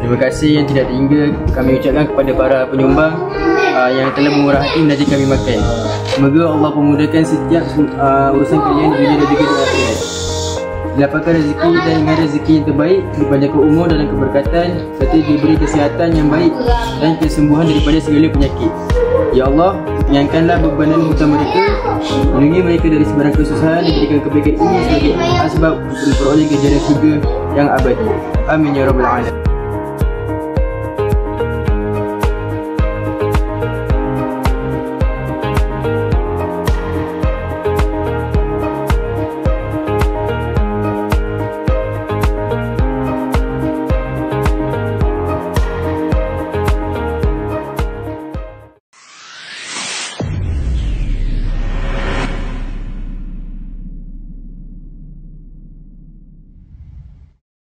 Terima kasih yang tidak terhingga kami ucapkan kepada para penyumbang yang telah memurah hati menaja kami makan. Semoga Allah memudahkan setiap urusan kalian di dunia dan juga di akhirat. Dilapangkan rezeki dan dengan rezeki yang terbaik, dipanjangkan umur dalam keberkatan, serta diberi kesihatan yang baik dan kesembuhan daripada segala penyakit. Ya Allah, ringankanlah bebanan hutang mereka, lindungi mereka dari sebarang kesusahan, dan jadikan kebaikan ini sebagai asbab untuk memperoleh ganjaran syurga yang abadi. Amin ya rabbal alamin.